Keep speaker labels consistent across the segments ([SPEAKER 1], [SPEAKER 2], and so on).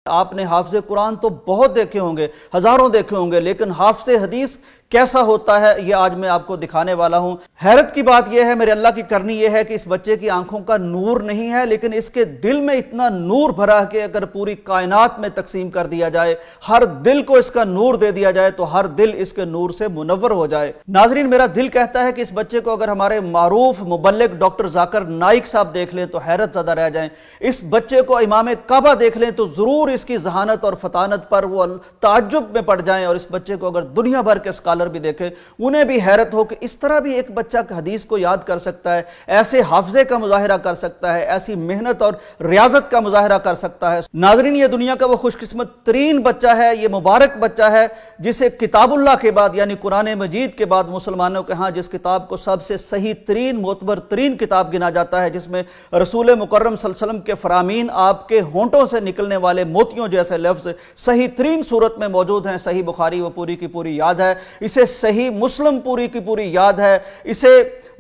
[SPEAKER 1] आपने हाफिज़ कुरान तो बहुत देखे होंगे, हजारों देखे होंगे, लेकिन हाफिज़ हदीस कैसा होता है ये आज मैं आपको दिखाने वाला हूं। हैरत की बात यह है, मेरे अल्लाह की करनी यह है कि इस बच्चे की आंखों का नूर नहीं है, लेकिन इसके दिल में इतना नूर भरा है कि अगर पूरी कायनात में तकसीम कर दिया जाए, हर दिल को इसका नूर दे दिया जाए तो हर दिल इसके नूर से मुनव्वर हो जाए। नाजरीन, मेरा दिल कहता है कि इस बच्चे को अगर हमारे मारूफ मुबल्लिग डॉक्टर जाकिर नाइक साहब देख लें तो हैरत ज़दा रह जाएं। इस बच्चे को इमाम काबा देख लें तो जरूर इसकी जहानत और फतानत पर वो ताज्जुब में पड़ जाएं, और इस बच्चे को अगर दुनिया भर के स्कॉलर भी देखे उन्हें भी हैरत हो कि इस तरह भी एक बच्चा हदीस को याद कर सकता है, ऐसे हाफजे का मुजाहिरा कर सकता है, ऐसी मेहनत और रियाजत का मुजाहिरा कर सकता है। नाजरीन, ये दुनिया का वो खुशकिस्मत तरीन बच्चा है, ये मुबारक बच्चा है जिसे किताबुल्लाह के बाद यानी कुरान मजीद के बाद मुसलमानों के यहाँ जिस किताब को सबसे सही तरीन मोतबर तरीन किताब गिना जाता है, जिसमें रसूल मुकर्रम सल्लल्लाहु अलैहि वसल्लम के फरामीन आपके होंठों से निकलने वाले मोतियों जैसे लफ्ज सही तरीन सूरत में मौजूद हैं। सही बुखारी वो पूरी की पूरी याद है, इसे सही मुस्लिम पूरी की पूरी याद है, इसे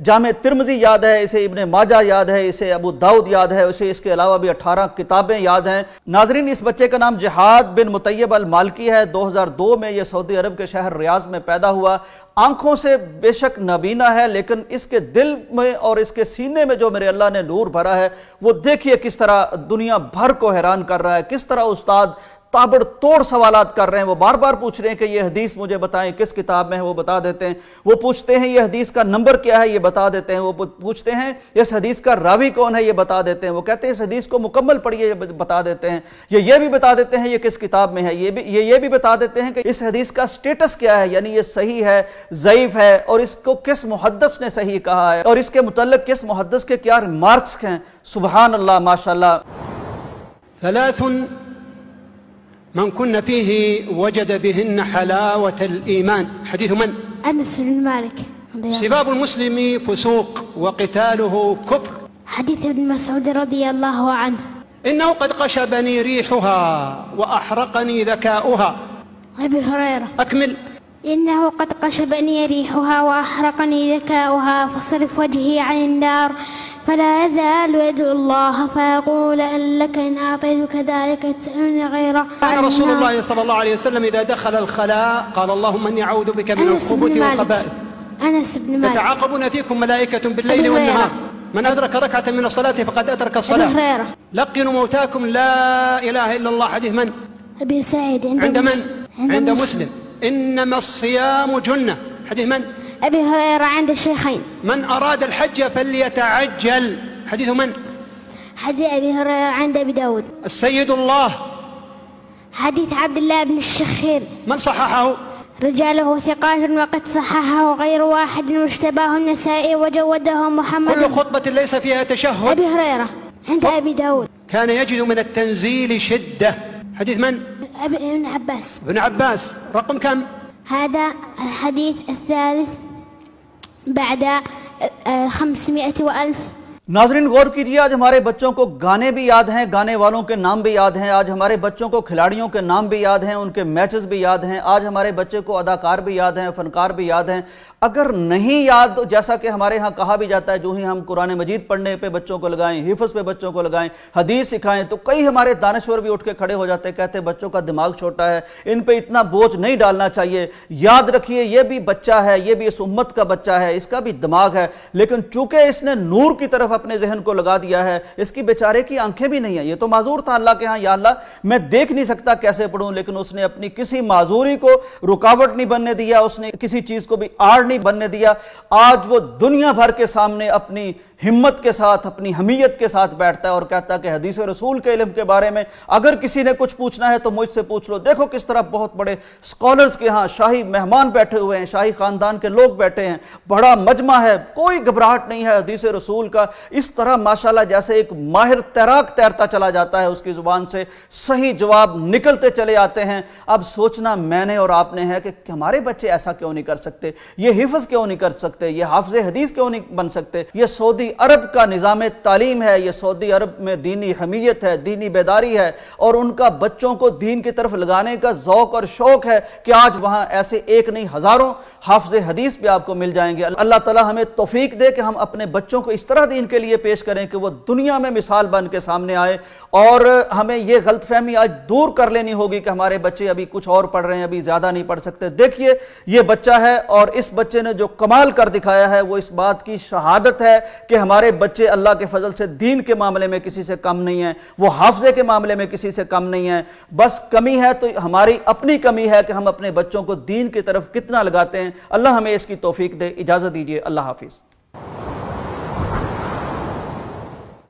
[SPEAKER 1] जामे तिर्मिज़ी याद है, इसे इब्ने माजा याद है, इसे अबू दाऊद याद है, इसे इसके अलावा भी 18 किताबें याद हैं। नाजरीन, इस बच्चे का नाम जिहाद बिन मुतैयब अल मालकी है। 2002 में यह सऊदी अरब के शहर रियाज में पैदा हुआ। आंखों से बेशक नाबीना है, लेकिन इसके दिल में और इसके सीने में जो मेरे अल्लाह ने नूर भरा है वो देखिए किस तरह दुनिया भर को हैरान कर रहा है। किस तरह उस्ताद ताबड़तोड़ सवालात कर रहे हैं। वो बार बार पूछ रहे हैं कि ये हदीस मुझे बताएं, किस किताब में है, वो बता देते हैं। वो पूछते हैं ये हदीस का नंबर क्या है, ये बता देते हैं। वो पूछते हैं इस हदीस का रावी कौन है, ये बता देते हैं। वो कहते हैं इस हदीस को मुकम्मल पढ़िए, ये बता देते हैं। ये भी बता देते हैं ये किस किताब में है, ये भी बता देते हैं कि इस हदीस का स्टेटस क्या है, यानी ये सही है, ज़ईफ है, और इसको किस मुहद्दिस ने सही कहा है, और इसके मुतल्लिक किस मुहद्दिस के क्या रिमार्क्स हैं। सुबहान अल्लाह, माशाअल्लाह।
[SPEAKER 2] من كن فيه وجد بهن حلاوة الإيمان. حديث من؟
[SPEAKER 3] أنس بن مالك.
[SPEAKER 2] سباب المسلم فسوق وقتاله كفر.
[SPEAKER 3] حديث ابن مسعود رضي الله عنه.
[SPEAKER 2] إنه قد قشبني ريحها وأحرقني ذكاؤها.
[SPEAKER 3] أبي هريرة.
[SPEAKER 2] أكمل.
[SPEAKER 3] إنه قد قشبني ريحها وأحرقني ذكاؤها فصرف وجهي عن النار فلا يزال يدعو الله فيقول أن لك إن أعطيتك ذلك تسألني غيره.
[SPEAKER 2] كان رسول الله صلى الله عليه وسلم إذا دخل الخلاء قال اللهم إني أعوذ بك من الخبث والخبائث.
[SPEAKER 3] أنس بن مالك.
[SPEAKER 2] يتعاقبون فيكم ملائكة بالليل والنهار من أدرك ركعة من الصلاة فقد أدرك الصلاة.
[SPEAKER 3] أبي هريرة.
[SPEAKER 2] لقنوا موتاكم لا إله إلا الله. حديث من؟
[SPEAKER 3] أبي سعيد.
[SPEAKER 2] عند من؟ عند مسلم. إنما الصيام جنة. حديث من؟
[SPEAKER 3] أبي هريرة عند الشيخين.
[SPEAKER 2] من أراد الحج فليتعجل. حديث من؟
[SPEAKER 3] حديث أبي هريرة عند أبي داود.
[SPEAKER 2] السيد الله.
[SPEAKER 3] حديث عبد الله بن الشخير.
[SPEAKER 2] من صححه؟
[SPEAKER 3] رجاله ثقات وقد صححه غير واحد واشتباه النسائي وجوده محمد.
[SPEAKER 2] كل خطبة ليس فيها تشهد.
[SPEAKER 3] أبي هريرة عند أبي داود.
[SPEAKER 2] كان يجد من التنزيل شدة. حديث من؟
[SPEAKER 3] ابن عباس.
[SPEAKER 2] ابن عباس. رقم كم؟
[SPEAKER 3] هذا الحديث الثالث بعد 500 وألف.
[SPEAKER 1] नाजरीन, गौर कीजिए, आज हमारे बच्चों को गाने भी याद हैं, गाने वालों के नाम भी याद हैं। आज हमारे बच्चों को खिलाड़ियों के नाम भी याद हैं, उनके मैचेस भी याद हैं। आज हमारे बच्चे को अदाकार भी याद हैं, फनकार भी याद हैं। अगर नहीं याद, जैसा कि हमारे यहाँ कहा भी जाता है, जो ही हम कुरान मजीद पढ़ने पे बच्चों को लगाएं, हिफ्ज़ पे बच्चों को लगाएं, हदीस सिखाएं, तो कई हमारे दानश्वर भी उठ के खड़े हो जाते हैं, कहते हैं बच्चों का दिमाग छोटा है, इन पे इतना बोझ नहीं डालना चाहिए। याद रखिए, ये भी बच्चा है, ये भी इस उम्मत का बच्चा है, इसका भी दिमाग है, लेकिन चूंकि इसने नूर की तरफ अपने जहन को लगा दिया है, इसकी बेचारे की आंखें भी नहीं है। ये तो माजूर था अल्लाह के यहाँ, या अल्लाह मैं देख नहीं सकता, कैसे पढ़ूं, लेकिन उसने अपनी किसी माजूरी को रुकावट नहीं बनने दिया, उसने किसी चीज को भी आड़ नहीं बनने दिया। आज वो दुनिया भर के सामने अपनी हिम्मत के साथ, अपनी हमीयत के साथ बैठता है और कहता है कि हदीस रसूल के इल्म के बारे में अगर किसी ने कुछ पूछना है तो मुझसे पूछ लो। देखो किस तरह बहुत बड़े स्कॉलर्स के यहाँ शाही मेहमान बैठे हुए हैं, शाही खानदान के लोग बैठे हैं, बड़ा मजमा है, कोई घबराहट नहीं है हदीस रसूल का। इस तरह माशाल्लाह जैसे एक माहिर तैराक तैरता चला जाता है, उसकी जुबान से सही जवाब निकलते चले आते हैं। अब सोचना मैंने और आपने है कि हमारे बच्चे ऐसा क्यों नहीं कर सकते, ये हिफ्ज़ क्यों नहीं कर सकते, ये हाफिज़ हदीस क्यों नहीं बन सकते। ये सऊदी عرب کا نظام تعلیم ہے، یہ سعودی عرب میں دینی حمیت ہے، دینی بیداری ہے، اور ان کا بچوں کو دین کی طرف لگانے کا ذوق اور شوق ہے کہ آج وہاں ایسے ایک نہیں ہزاروں حافظ حدیث بھی آپ کو مل جائیں گے۔ اللہ تعالی ہمیں توفیق دے کہ ہم اپنے بچوں کو اس طرح دین کے لیے پیش کریں کہ وہ دنیا میں مثال بن کے سامنے آئے، اور ہمیں یہ غلط فہمی آج دور کر لینی ہوگی کہ ہمارے بچے ابھی کچھ اور پڑھ رہے ہیں، ابھی زیادہ نہیں پڑھ سکتے۔ دیکھیے یہ بچہ ہے، اور اس بچے نے جو کمال کر دکھایا ہے وہ اس بات کی شہادت ہے کہ ہمارے بچے اللہ کے فضل سے دین کے معاملے میں کسی سے کم نہیں ہیں، وہ حافظے کے معاملے میں کسی سے کم نہیں ہیں۔ بس کمی ہے تو ہماری اپنی کمی ہے کہ ہم اپنے بچوں کو دین کی طرف کتنا لگاتے ہیں۔ اللہ ہمیں اس کی توفیق دے۔ اجازت دیجیے، اللہ حافظ۔